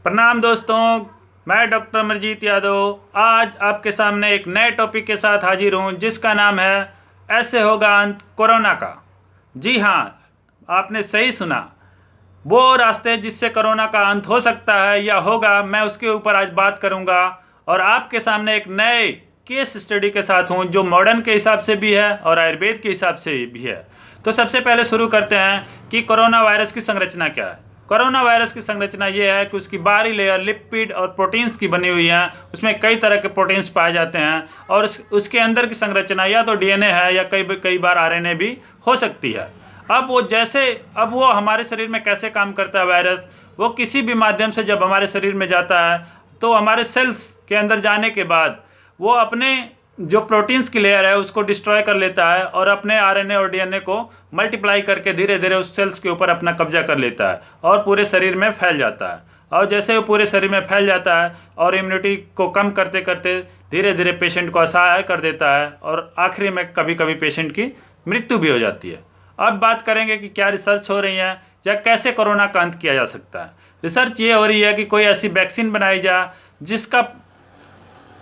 प्रणाम दोस्तों, मैं डॉक्टर अमरजीत यादव आज आपके सामने एक नए टॉपिक के साथ हाजिर हूँ जिसका नाम है ऐसे होगा अंत कोरोना का। जी हाँ, आपने सही सुना। वो रास्ते जिससे कोरोना का अंत हो सकता है या होगा, मैं उसके ऊपर आज बात करूँगा और आपके सामने एक नए केस स्टडी के साथ हूँ जो मॉडर्न के हिसाब से भी है और आयुर्वेद के हिसाब से भी है। तो सबसे पहले शुरू करते हैं कि कोरोना वायरस की संरचना क्या है। कोरोना वायरस की संरचना ये है कि उसकी बाहरी लेयर लिपिड और प्रोटीन्स की बनी हुई है। उसमें कई तरह के प्रोटीन्स पाए जाते हैं और उसके अंदर की संरचना या तो डीएनए है या कई बार आरएनए भी हो सकती है। अब वो हमारे शरीर में कैसे काम करता है वायरस, वो किसी भी माध्यम से जब हमारे शरीर में जाता है तो हमारे सेल्स के अंदर जाने के बाद वो अपने जो प्रोटीन्स की लेयर है उसको डिस्ट्रॉय कर लेता है और अपने आरएनए और डीएनए को मल्टीप्लाई करके धीरे धीरे उस सेल्स के ऊपर अपना कब्जा कर लेता है और पूरे शरीर में फैल जाता है। और जैसे वो पूरे शरीर में फैल जाता है और इम्यूनिटी को कम करते करते धीरे धीरे पेशेंट को असहाय कर देता है और आखिरी में कभी कभी पेशेंट की मृत्यु भी हो जाती है। अब बात करेंगे कि क्या रिसर्च हो रही है या कैसे कोरोना का अंत किया जा सकता है। रिसर्च ये हो रही है कि कोई ऐसी वैक्सीन बनाई जाए जिसका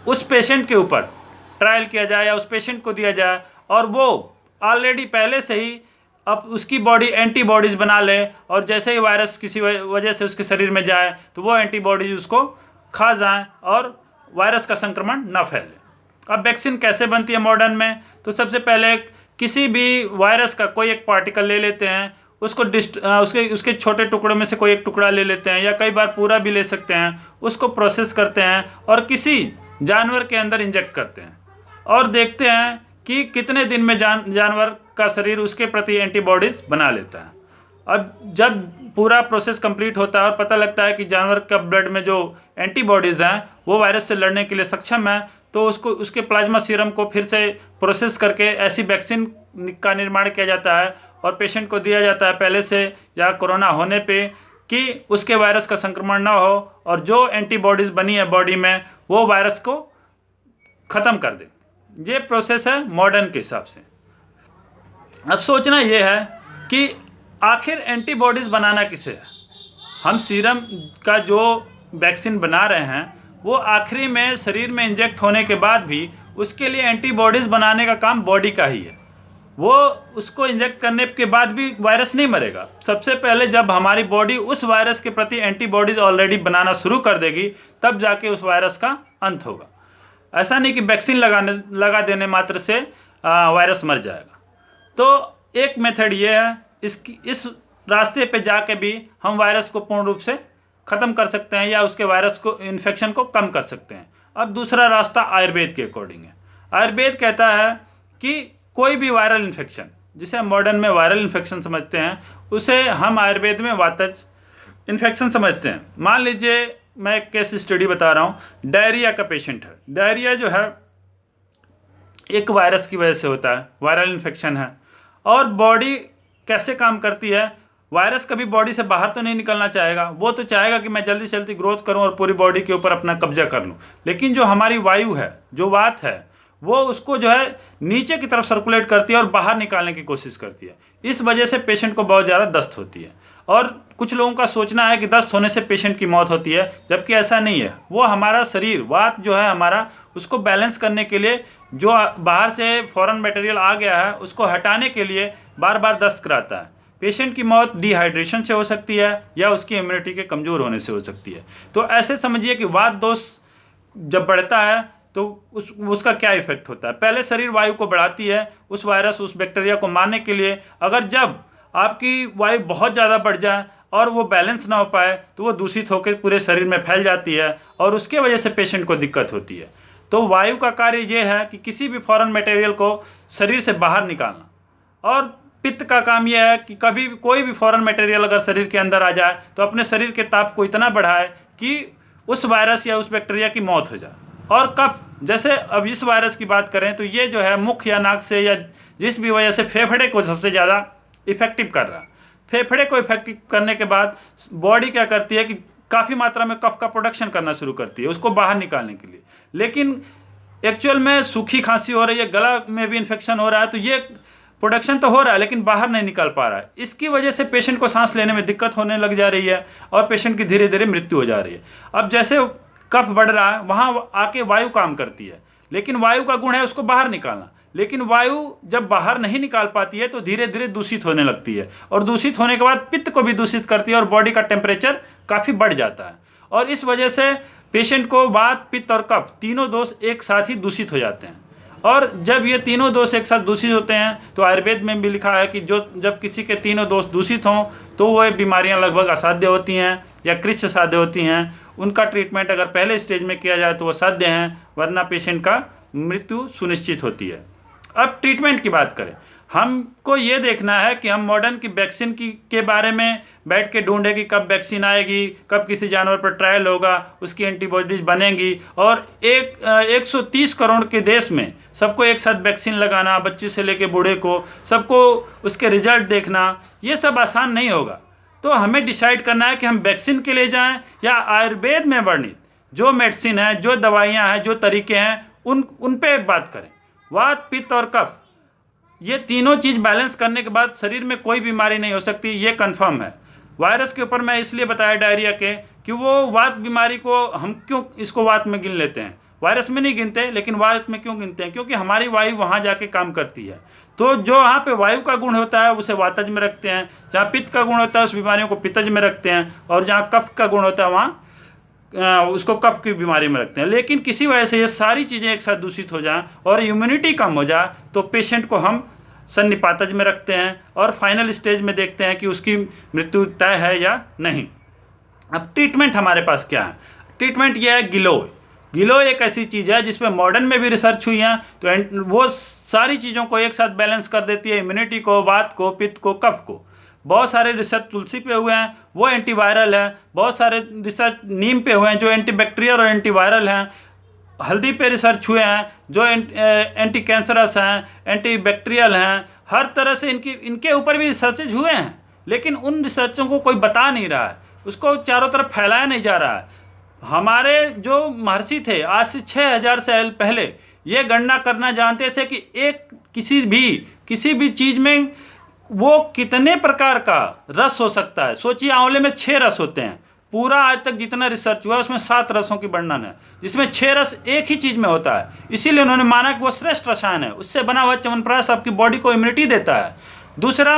उस पेशेंट के ऊपर ट्रायल किया जाए या उस पेशेंट को दिया जाए और वो ऑलरेडी पहले से ही अब उसकी बॉडी एंटीबॉडीज़ बना ले और जैसे ही वायरस किसी वजह से उसके शरीर में जाए तो वो एंटीबॉडीज उसको खा जाएं और वायरस का संक्रमण न फैले। अब वैक्सीन कैसे बनती है मॉडर्न में, तो सबसे पहले किसी भी वायरस का कोई एक पार्टिकल ले लेते हैं, उसको उसके छोटे टुकड़ों में से कोई एक टुकड़ा ले लेते हैं या कई बार पूरा भी ले सकते हैं, उसको प्रोसेस करते हैं और किसी जानवर के अंदर इंजेक्ट करते हैं और देखते हैं कि कितने दिन में जानवर का शरीर उसके प्रति एंटीबॉडीज़ बना लेता है। अब जब पूरा प्रोसेस कंप्लीट होता है और पता लगता है कि जानवर का ब्लड में जो एंटीबॉडीज़ हैं वो वायरस से लड़ने के लिए सक्षम है, तो उसके प्लाज्मा सीरम को फिर से प्रोसेस करके ऐसी वैक्सीन का निर्माण किया जाता है और पेशेंट को दिया जाता है पहले से या कोरोना होने पे कि उसके वायरस का संक्रमण ना हो और जो एंटीबॉडीज़ बनी है बॉडी में वो वायरस को ख़त्म कर दे। ये प्रोसेस है मॉडर्न के हिसाब से। अब सोचना ये है कि आखिर एंटीबॉडीज़ बनाना किसे है। हम सीरम का जो वैक्सीन बना रहे हैं वो आखिरी में शरीर में इंजेक्ट होने के बाद भी उसके लिए एंटीबॉडीज़ बनाने का काम बॉडी का ही है। वो उसको इंजेक्ट करने के बाद भी वायरस नहीं मरेगा। सबसे पहले जब हमारी बॉडी उस वायरस के प्रति एंटीबॉडीज़ ऑलरेडी बनाना शुरू कर देगी तब जाके उस वायरस का अंत होगा। ऐसा नहीं कि वैक्सीन लगा देने मात्र से वायरस मर जाएगा। तो एक मेथड ये है, इस रास्ते पे जाके भी हम वायरस को पूर्ण रूप से ख़त्म कर सकते हैं या उसके वायरस को इन्फेक्शन को कम कर सकते हैं। अब दूसरा रास्ता आयुर्वेद के अकॉर्डिंग है। आयुर्वेद कहता है कि कोई भी वायरल इन्फेक्शन, जिसे हम मॉडर्न में वायरल इन्फेक्शन समझते हैं, उसे हम आयुर्वेद में वातज इन्फेक्शन समझते हैं। मान लीजिए मैं एक केस स्टडी बता रहा हूँ, डायरिया का पेशेंट है। डायरिया जो है एक वायरस की वजह से होता है, वायरल इन्फेक्शन है। और बॉडी कैसे काम करती है, वायरस कभी बॉडी से बाहर तो नहीं निकलना चाहेगा, वो तो चाहेगा कि मैं जल्दी से जल्दी ग्रोथ करूं और पूरी बॉडी के ऊपर अपना कब्जा कर लूं। लेकिन जो हमारी वायु है, जो वात है, वो उसको जो है नीचे की तरफ सर्कुलेट करती है और बाहर निकालने की कोशिश करती है। इस वजह से पेशेंट को बहुत ज़्यादा दस्त होती है और कुछ लोगों का सोचना है कि दस्त होने से पेशेंट की मौत होती है, जबकि ऐसा नहीं है। वो हमारा शरीर, वात जो है हमारा, उसको बैलेंस करने के लिए जो बाहर से फॉरेन मटेरियल आ गया है उसको हटाने के लिए बार बार दस्त कराता है। पेशेंट की मौत डिहाइड्रेशन से हो सकती है या उसकी इम्यूनिटी के कमज़ोर होने से हो सकती है। तो ऐसे समझिए कि वात दोष जब बढ़ता है तो उसका क्या इफेक्ट होता है। पहले शरीर वायु को बढ़ाती है उस वायरस, उस बैक्टीरिया को मारने के लिए। अगर जब आपकी वायु बहुत ज़्यादा बढ़ जाए और वो बैलेंस ना हो पाए तो वो दूषित होकर पूरे शरीर में फैल जाती है और उसके वजह से पेशेंट को दिक्कत होती है। तो वायु का कार्य ये है कि किसी भी फॉरेन मटेरियल को शरीर से बाहर निकालना, और पित्त का काम यह है कि कभी कोई भी फॉरेन मटेरियल अगर शरीर के अंदर आ जाए तो अपने शरीर के ताप को इतना बढ़ाए कि उस वायरस या उस बैक्टीरिया की मौत हो जाए। और कफ, जैसे अब इस वायरस की बात करें तो ये जो है मुख या नाक से या जिस भी वजह से फेफड़े को सबसे ज़्यादा इफेक्टिव कर रहा है। फेफड़े को इफेक्टिव करने के बाद बॉडी क्या करती है कि काफ़ी मात्रा में कफ का प्रोडक्शन करना शुरू करती है उसको बाहर निकालने के लिए। लेकिन एक्चुअल में सूखी खांसी हो रही है, गला में भी इन्फेक्शन हो रहा है, तो ये प्रोडक्शन तो हो रहा है लेकिन बाहर नहीं निकाल पा रहा है। इसकी वजह से पेशेंट को सांस लेने में दिक्कत होने लग जा रही है और पेशेंट की धीरे धीरे मृत्यु हो जा रही है। अब जैसे कफ बढ़ रहा है वहाँ आके वायु काम करती है, लेकिन वायु का गुण है उसको बाहर निकालना, लेकिन वायु जब बाहर नहीं निकाल पाती है तो धीरे धीरे दूषित होने लगती है और दूषित होने के बाद पित्त को भी दूषित करती है और बॉडी का टेम्परेचर काफ़ी बढ़ जाता है और इस वजह से पेशेंट को वात, पित्त और कफ तीनों दोष एक साथ ही दूषित हो जाते हैं। और जब ये तीनों दोष एक साथ दूषित होते हैं तो आयुर्वेद में भी लिखा है कि जब किसी के तीनों दोष दूषित हों तो वह बीमारियां लगभग असाध्य होती हैं या कृष्ण साध्य होती हैं। उनका ट्रीटमेंट अगर पहले स्टेज में किया जाए तो वो साध्य हैं, वरना पेशेंट का मृत्यु सुनिश्चित होती है। अब ट्रीटमेंट की बात करें, हमको ये देखना है कि हम मॉडर्न की वैक्सीन के बारे में बैठ के ढूंढें कि कब वैक्सीन आएगी, कब किसी जानवर पर ट्रायल होगा, उसकी एंटीबॉडीज बनेंगी और 130 करोड़ के देश में सबको एक साथ वैक्सीन लगाना, बच्चे से लेके बूढ़े को सबको उसके रिजल्ट देखना, ये सब आसान नहीं होगा। तो हमें डिसाइड करना है कि हम वैक्सीन के लिए जाएं या आयुर्वेद में वर्णित जो मेडिसिन है, जो दवाइयाँ हैं, जो तरीके हैं उन पे बात करें। वात, पित्त और कफ ये तीनों चीज़ बैलेंस करने के बाद शरीर में कोई बीमारी नहीं हो सकती, ये कंफर्म है। वायरस के ऊपर मैं इसलिए बताया डायरिया के कि वो वात बीमारी को हम क्यों इसको वात में गिन लेते हैं, वायरस में नहीं गिनते, लेकिन वात में क्यों गिनते हैं? क्योंकि हमारी वायु वहाँ जाके काम करती है। तो जो वहाँ पे वायु का गुण होता है उसे वातज में रखते हैं, जहाँ पित्त का गुण होता है उस बीमारियों को पित्तज में रखते हैं और जहाँ कफ का गुण होता है वहाँ उसको कफ की बीमारी में रखते हैं। लेकिन किसी वजह से ये सारी चीज़ें एक साथ दूषित हो जाएं और इम्यूनिटी कम हो जाए तो पेशेंट को हम सन्निपातज में रखते हैं और फाइनल स्टेज में देखते हैं कि उसकी मृत्यु तय है या नहीं। अब ट्रीटमेंट हमारे पास क्या है? ट्रीटमेंट यह है गिलोय। गिलोय एक ऐसी चीज़ है जिसमें मॉडर्न में भी रिसर्च हुई है, तो वो सारी चीज़ों को एक साथ बैलेंस कर देती है, इम्यूनिटी को, वात को, पित्त को, कफ को। बहुत सारे रिसर्च तुलसी पे हुए हैं, वो एंटीवायरल है। बहुत सारे रिसर्च नीम पे हुए हैं जो एंटीबैक्टीरियल और एंटीवायरल हैं। हल्दी पे रिसर्च हुए हैं जो एंटी कैंसरस हैं, एंटीबैक्टीरियल हैं। हर तरह से इनके ऊपर भी रिसर्चेज हुए हैं, लेकिन उन रिसर्चों को कोई बता नहीं रहा है, उसको चारों तरफ फैलाया नहीं जा रहा है। हमारे जो महर्षि थे आज से 6000 साल पहले ये गणना करना जानते थे कि किसी भी चीज़ में वो कितने प्रकार का रस हो सकता है। सोचिए आंवले में 6 रस होते हैं। पूरा आज तक जितना रिसर्च हुआ उसमें 7 रसों की वर्णन है, जिसमें 6 रस एक ही चीज़ में होता है। इसीलिए उन्होंने माना कि वो श्रेष्ठ रसायन है। उससे बना हुआ च्यवनप्राश आपकी बॉडी को इम्यूनिटी देता है। दूसरा,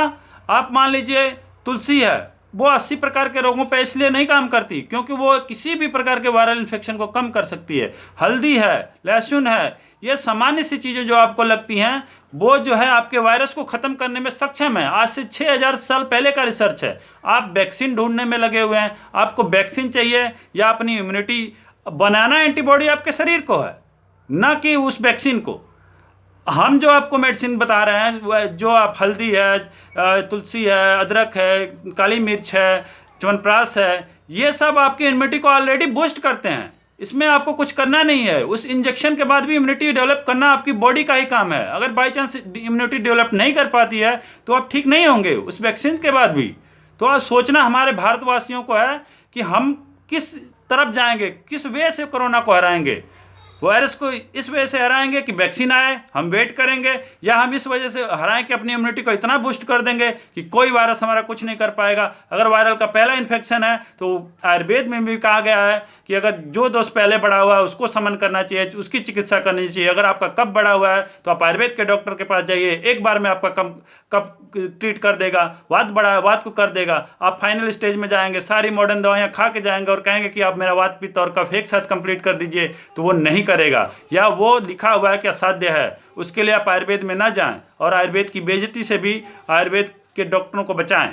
आप मान लीजिए तुलसी है, वो 80 प्रकार के रोगों पे इसलिए नहीं काम करती क्योंकि वो किसी भी प्रकार के वायरल इन्फेक्शन को कम कर सकती है। हल्दी है, लहसुन है, ये सामान्य सी चीज़ें जो आपको लगती हैं वो जो है आपके वायरस को ख़त्म करने में सक्षम है। आज से 6000 साल पहले का रिसर्च है। आप वैक्सीन ढूंढने में लगे हुए हैं। आपको वैक्सीन चाहिए या अपनी इम्यूनिटी बनाना, एंटीबॉडी आपके शरीर को है, ना कि उस वैक्सीन को। हम जो आपको मेडिसिन बता रहे हैं, जो आप हल्दी है, तुलसी है, अदरक है, काली मिर्च है, च्यवनप्राश है, ये सब आपकी इम्यूनिटी को ऑलरेडी बूस्ट करते हैं। इसमें आपको कुछ करना नहीं है। उस इंजेक्शन के बाद भी इम्यूनिटी डेवलप करना आपकी बॉडी का ही काम है। अगर बाई चांस इम्यूनिटी डेवलप नहीं कर पाती है तो आप ठीक नहीं होंगे उस वैक्सीन के बाद भी। तो आज सोचना हमारे भारतवासियों को है कि हम किस तरफ जाएंगे, किस वे से कोरोना को हराएंगे। वायरस को इस वजह से हराएंगे कि वैक्सीन आए, हम वेट करेंगे, या हम इस वजह से हराएं कि अपनी इम्यूनिटी को इतना बूस्ट कर देंगे कि कोई वायरस हमारा कुछ नहीं कर पाएगा। अगर वायरल का पहला इन्फेक्शन है तो आयुर्वेद में भी कहा गया है कि अगर जो दोष पहले बढ़ा हुआ है उसको समन करना चाहिए, उसकी चिकित्सा करनी चाहिए। अगर आपका कफ बढ़ा हुआ है तो आप आयुर्वेद के डॉक्टर के पास जाइए, एक बार में आपका कफ ट्रीट कर देगा। वात बढ़ा है, वात को कर देगा। आप फाइनल स्टेज में जाएंगे, सारी मॉडर्न दवाइयाँ खा के जाएंगे और कहेंगे कि आप मेरा वात, पित्त और कफ एक साथ कंप्लीट कर दीजिए, तो वो नहीं करेगा, या वो लिखा हुआ है कि असाध्य है। उसके लिए आप आयुर्वेद में ना जाएं और आयुर्वेद की बेइज्जती से भी आयुर्वेद के डॉक्टरों को बचाएं।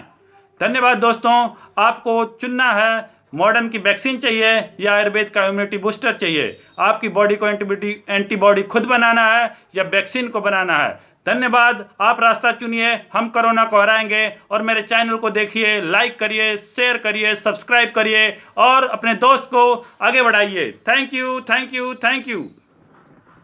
धन्यवाद दोस्तों। आपको चुनना है मॉडर्न की वैक्सीन चाहिए या आयुर्वेद का इम्यूनिटी बूस्टर चाहिए। आपकी बॉडी को एंटीबॉडी खुद बनाना है या वैक्सीन को बनाना है। धन्यवाद। आप रास्ता चुनिए, हम कोरोना को हराएंगे। और मेरे चैनल को देखिए, लाइक करिए, शेयर करिए, सब्सक्राइब करिए और अपने दोस्त को आगे बढ़ाइए। Thank you, thank you, thank you.